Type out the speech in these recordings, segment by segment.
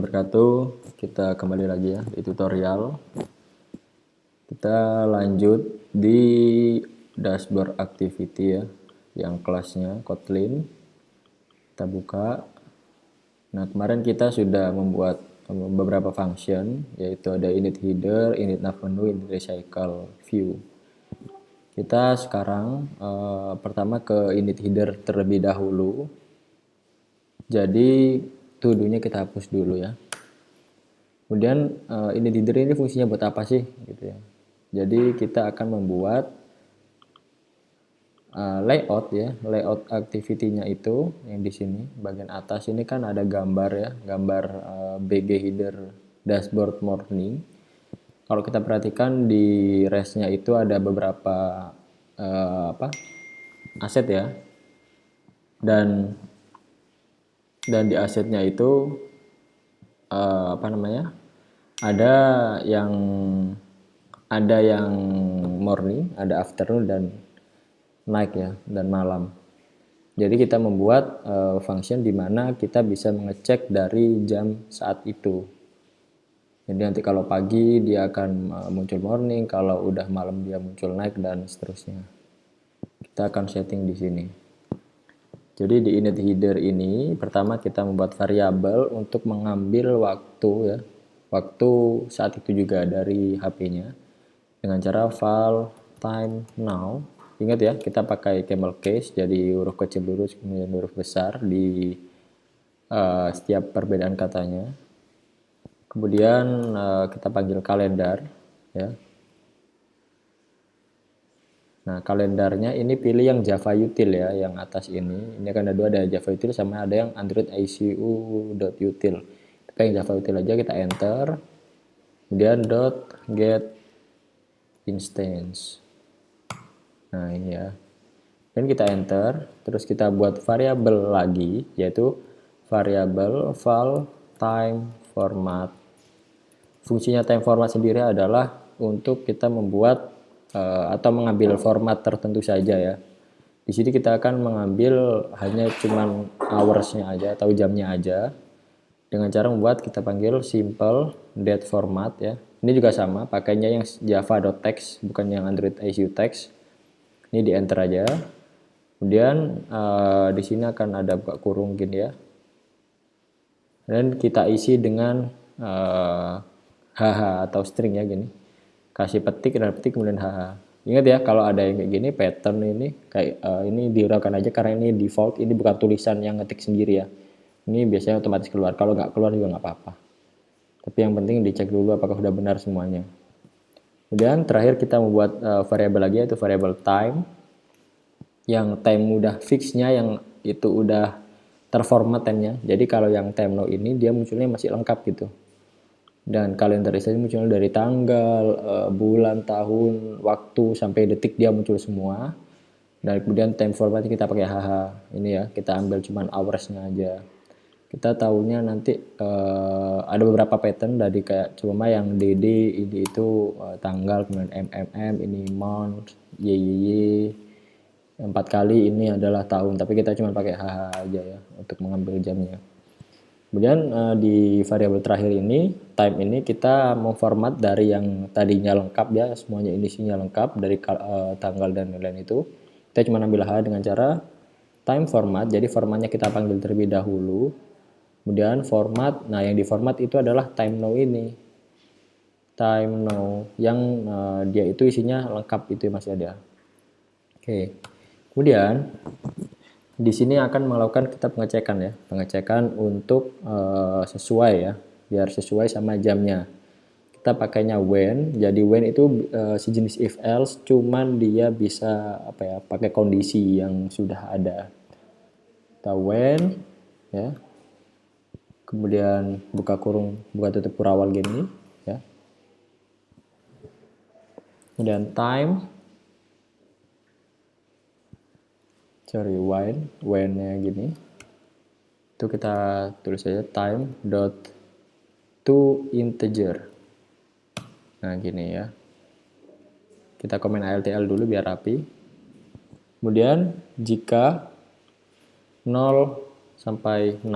Wabarakatuh. Kita kembali lagi ya di tutorial. Kita lanjut di dashboard activity ya, yang kelasnya Kotlin. Kita buka. Nah, kemarin kita sudah membuat beberapa function, yaitu ada init header, init nav menu, init recycle view. Kita sekarang pertama ke init header terlebih dahulu. Jadi to-do-nya kita hapus dulu ya. Kemudian init header ini fungsinya buat apa sih gitu ya. Jadi kita akan membuat layout ya, layout activity-nya itu yang di sini bagian atas ini kan ada gambar ya, gambar BG header dashboard morning. Kalau kita perhatikan di rest-nya itu ada beberapa aset ya. Dan di asetnya itu ada yang morning, ada afternoon dan night ya, dan malam. Jadi kita membuat function di mana kita bisa mengecek dari jam saat itu. Jadi nanti kalau pagi dia akan muncul morning, kalau udah malam dia muncul night dan seterusnya. Kita akan setting di sini. Jadi di init header ini pertama kita membuat variabel untuk mengambil waktu ya. Waktu saat itu juga dari HP-nya dengan cara file time now. Ingat ya, kita pakai camel case, jadi huruf kecil lurus kemudian huruf besar di setiap perbedaan katanya. Kemudian kita panggil kalender ya. Nah, kalendarnya ini pilih yang Java util ya, yang atas ini. Ini kan ada dua, ada Java util sama ada yang Android ICU.util. Kita yang Java util aja, kita enter. Kemudian .get instance. Nah, ini ya. Dan kita enter, terus kita buat variabel lagi, yaitu variabel val time format. Fungsinya time format sendiri adalah untuk kita membuat atau mengambil format tertentu saja ya. Di sini kita akan mengambil hanya cuman hours-nya aja atau jamnya aja. Dengan cara membuat kita panggil simple date format ya. Ini juga sama, pakainya yang java.text bukan yang Android ICU text. Ini di enter aja. Kemudian di sini akan ada buka kurung gini ya. Dan kita isi dengan HH atau string ya gini. Kasih petik dan petik kemudian HH. Ingat ya, kalau ada yang kayak gini pattern ini kayak ini diuraikan aja karena ini default, ini bukan tulisan yang ngetik sendiri ya. Ini biasanya otomatis keluar. Kalau nggak keluar juga nggak apa-apa. Tapi yang penting dicek dulu apakah sudah benar semuanya. Kemudian terakhir kita membuat variabel lagi yaitu variabel time. Yang time udah fixnya yang itu udah terformat time-nya. Jadi kalau yang time now ini dia munculnya masih lengkap gitu. Dan kalendarisasi muncul dari tanggal, bulan, tahun, waktu sampai detik dia muncul semua. Dan kemudian time formatnya kita pakai HH. Ini ya, kita ambil cuman hours-nya aja. Kita tahunya nanti ada beberapa pattern dari kayak cuma yang DD ini itu tanggal, kemudian MMM ini month, YYY 4 kali ini adalah tahun, tapi kita cuma pakai HH aja ya untuk mengambil jamnya. Kemudian di variabel terakhir ini, time ini kita memformat dari yang tadinya lengkap ya, semuanya isinya lengkap dari tanggal dan lain-lain itu. Kita cuma ambil H dengan cara time format, jadi formatnya kita panggil terlebih dahulu. Kemudian format, nah yang di format itu adalah time now ini. Time now, yang dia itu isinya lengkap itu masih ada. Oke. Kemudian di sini akan melakukan kita pengecekan ya, pengecekan untuk sesuai ya, biar sesuai sama jamnya. Kita pakainya when, jadi when itu sejenis if else, cuman dia bisa apa ya, pakai kondisi yang sudah ada. Kita when ya, kemudian buka kurung, buka tutup kurawal gini ya, kemudian time. When-nya gini. Itu kita tulis saja time dot to integer. Nah, gini ya. Kita komen ALTL dulu biar rapi. Kemudian jika 0 sampai 6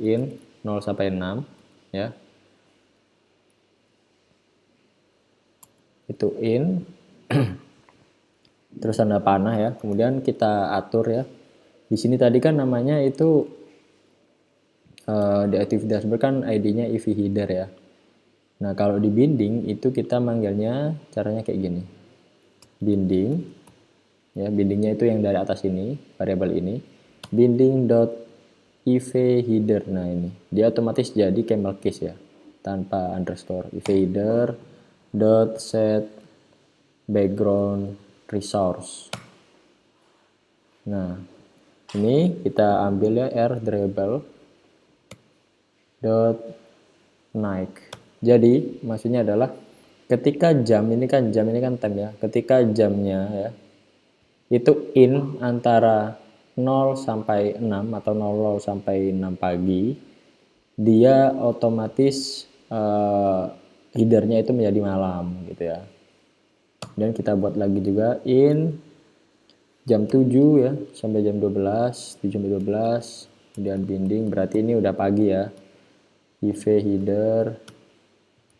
in 0 sampai 6 ya. Itu in terus tanda panah ya. Kemudian kita atur ya. Di sini tadi kan namanya itu di active dashboard kan ID-nya EV header ya. Nah, kalau di binding itu kita manggilnya caranya kayak gini. Binding ya, bindingnya itu yang dari atas ini, variabel ini. Binding dot ev header. Nah, ini dia otomatis jadi camel case ya, tanpa underscore. Ev header dot set background resource. Nah, ini kita ambil ya r variable dot naik. Jadi maksudnya adalah ketika jam ini kan time ya. Ketika jamnya ya itu in antara 0 sampai 6 atau 00 sampai 6 pagi, dia otomatis headernya itu menjadi malam gitu ya. Dan kita buat lagi juga in jam 7 ya sampai jam 12, 7 sampai 12, kemudian binding berarti ini udah pagi ya. Ev header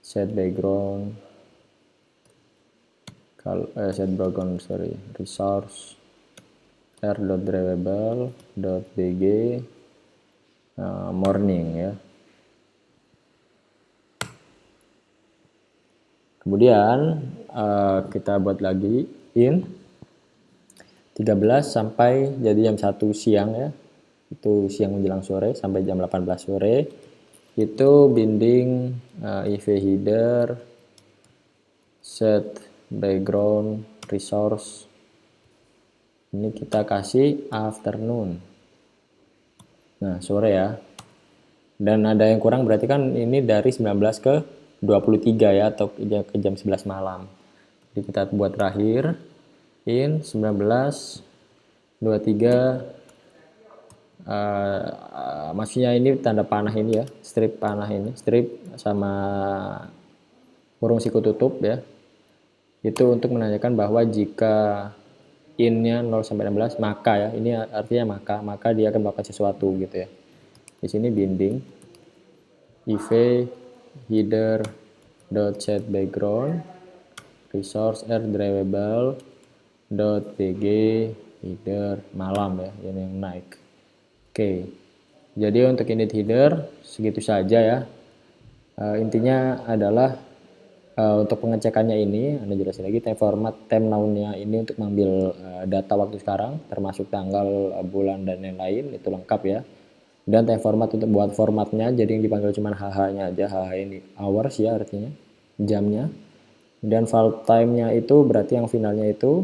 set background resource r.drivable.bg morning ya. Kemudian kita buat lagi in 13 sampai jadi jam 1 siang ya. Itu siang menjelang sore sampai jam 18 sore. Itu binding ev header set background resource. Ini kita kasih afternoon. Nah, sore ya. Dan ada yang kurang berarti kan ini dari 19 ke 23 ya, atau ke jam 11 malam. Jadi kita buat terakhir in 19 23 maksudnya ini tanda panah ini ya, strip panah ini, strip sama kurung siku tutup ya. Itu untuk menanyakan bahwa jika in-nya 0 sampai 16 maka ya, ini artinya maka dia akan melakukan sesuatu gitu ya. Di sini binding ev header dot set background resource r drivable dot bg header malam ya, ini yang naik. Oke, jadi untuk init header segitu saja ya. Intinya adalah untuk pengecekannya ini, Anda jelasin lagi time format, time now-nya ini untuk mengambil data waktu sekarang, termasuk tanggal, bulan, dan lain-lain, itu lengkap ya. Dan time format untuk buat formatnya, jadi yang dipanggil cuma HH-nya aja, HH ini hours ya artinya, jamnya. Dan file time-nya itu berarti yang finalnya itu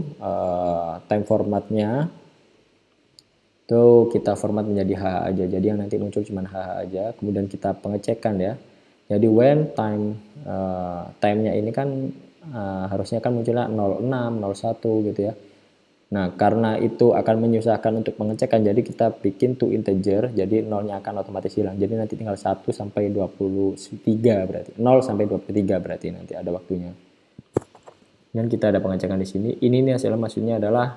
time formatnya itu kita format menjadi HH aja, jadi yang nanti muncul cuma HH aja. Kemudian kita pengecekan ya, jadi when time-nya ini kan harusnya kan munculnya 06, 01 gitu ya. Nah, karena itu akan menyusahkan untuk pengecekan, jadi kita bikin to integer, jadi 0-nya akan otomatis hilang. Jadi nanti tinggal 1 sampai 23 berarti. 0 sampai 23 berarti nanti ada waktunya. Dan kita ada pengecekan di sini. Ini nih hasilnya maksudnya adalah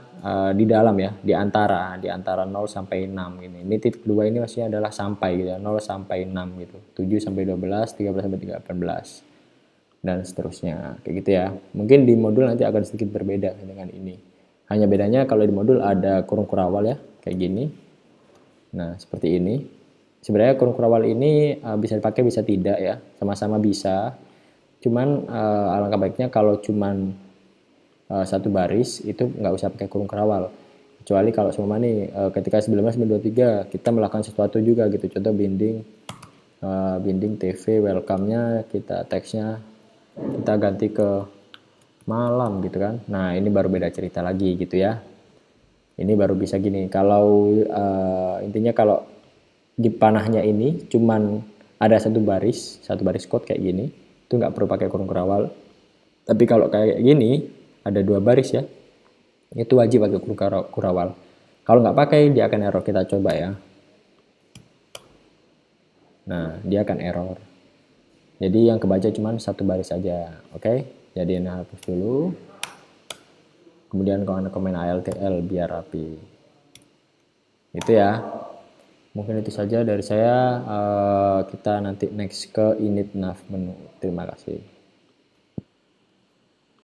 di dalam ya, di antara 0 sampai 6 ini. Ini titik 2 ini maksudnya adalah sampai gitu ya, 0 sampai 6 gitu. 7 sampai 12, 13 sampai 18. Dan seterusnya kayak gitu ya. Mungkin di modul nanti akan sedikit berbeda dengan ini. Hanya bedanya kalau di modul ada kurung kurawal ya, kayak gini. Nah, seperti ini. Sebenarnya kurung kurawal ini bisa dipakai bisa tidak ya, sama-sama bisa. Cuman alangkah baiknya kalau cuman satu baris itu nggak usah pakai kurung kurawal. Kecuali kalau semua nih ketika 19-23 kita melakukan sesuatu juga gitu. Contoh binding TV welcome-nya kita teksnya kita ganti ke malam gitu kan. Nah, ini baru beda cerita lagi gitu ya. Ini baru bisa gini. Kalau intinya kalau di panahnya ini cuman ada satu baris code kayak gini, itu nggak perlu pakai kurung kurawal. Tapi kalau kayak gini ada dua baris ya, itu wajib pakai kurung kurawal. Kalau nggak pakai dia akan error. Kita coba ya. Nah, dia akan error. Jadi yang kebaca cuma satu baris saja. Oke, jadi ini hapus dulu. Kemudian komen ALTL biar rapi. Itu ya. Mungkin itu saja dari saya. Kita nanti next ke init nav menu. Terima kasih.